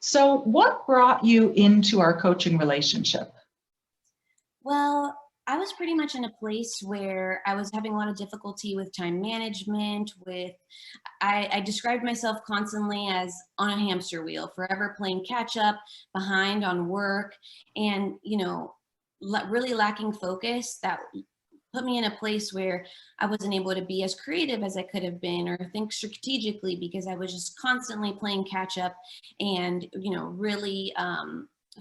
So what brought you into our coaching relationship? Well, I was pretty much in a place where I was having a lot of difficulty with time management, I described myself constantly as on a hamster wheel, forever playing catch up, behind on work, and, really lacking focus. That put me in a place where I wasn't able to be as creative as I could have been or think strategically because I was just constantly playing catch up and, really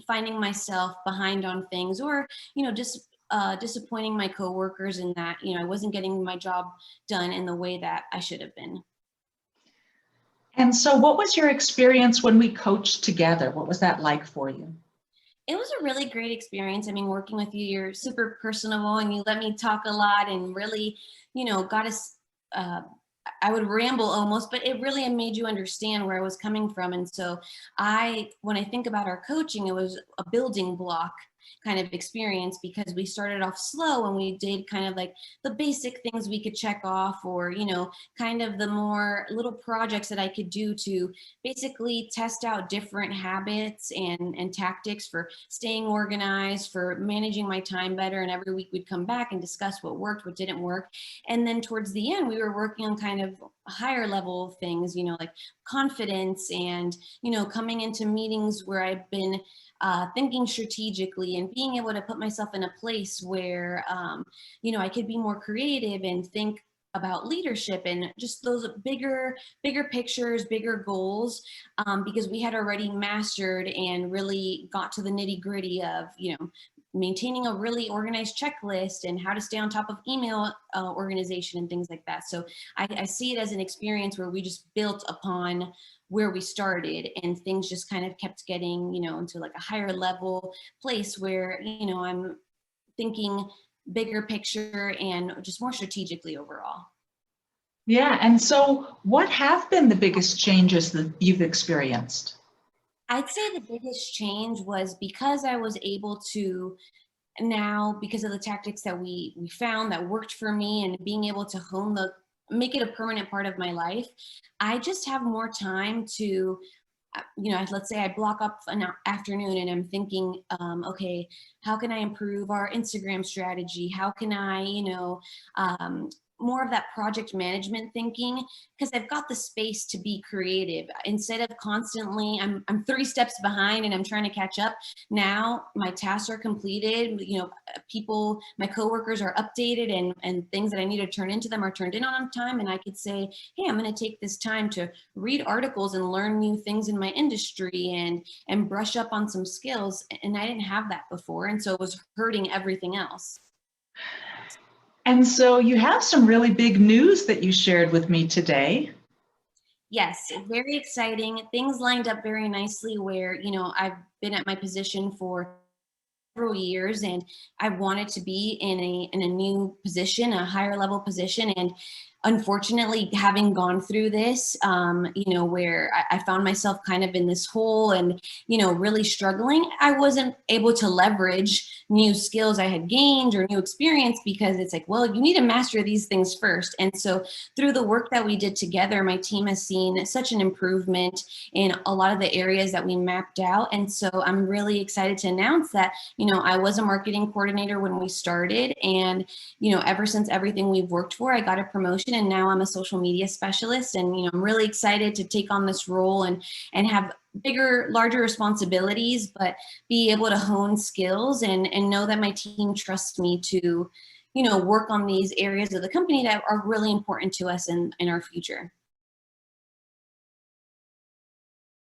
finding myself behind on things or, just disappointing my coworkers in that, I wasn't getting my job done in the way that I should have been. And so what was your experience when we coached together? What was that like for you? It was a really great experience. I mean, working with you, you're super personable and you let me talk a lot and really, got us, I would ramble almost, but it really made you understand where I was coming from. And so when I think about our coaching, it was a building block kind of experience because we started off slow and we did kind of like the basic things we could check off or, kind of the more little projects that I could do to basically test out different habits and tactics for staying organized, for managing my time better. And every week we'd come back and discuss what worked, what didn't work. And then towards the end, we were working on kind of higher level things, like confidence and, coming into meetings where I've been thinking strategically and being able to put myself in a place where, I could be more creative and think about leadership and just those bigger pictures, bigger goals, because we had already mastered and really got to the nitty gritty of, maintaining a really organized checklist and how to stay on top of email organization and things like that. So I see it as an experience where we just built upon where we started and things just kind of kept getting, into like a higher level place where, I'm thinking bigger picture and just more strategically overall. Yeah, and so what have been the biggest changes that you've experienced? I'd say the biggest change was because I was able to now, because of the tactics that we found that worked for me and being able to make it a permanent part of my life, I just have more time to, let's say I block up an afternoon and I'm thinking, okay, how can I improve our Instagram strategy? How can I, more of that project management thinking, because I've got the space to be creative instead of constantly I'm 3 steps behind and I'm trying to catch up. Now my tasks are completed, my coworkers are updated and things that I need to turn into them are turned in on time, and I could say, hey, I'm going to take this time to read articles and learn new things in my industry and brush up on some skills, and I didn't have that before, and so it was hurting everything else. And so you have some really big news that you shared with me today. Yes, very exciting. Things lined up very nicely where, I've been at my position for several years and I wanted to be in a new position, a higher level position. And unfortunately, having gone through this, where I found myself kind of in this hole and, really struggling, I wasn't able to leverage new skills I had gained or new experience because it's like, well, you need to master these things first. And so through the work that we did together, my team has seen such an improvement in a lot of the areas that we mapped out. And so I'm really excited to announce that, I was a marketing coordinator when we started. And, ever since everything we've worked for, I got a promotion and now I'm a social media specialist. And, I'm really excited to take on this role and have larger responsibilities, but be able to hone skills and know that my team trusts me to, work on these areas of the company that are really important to us in our future.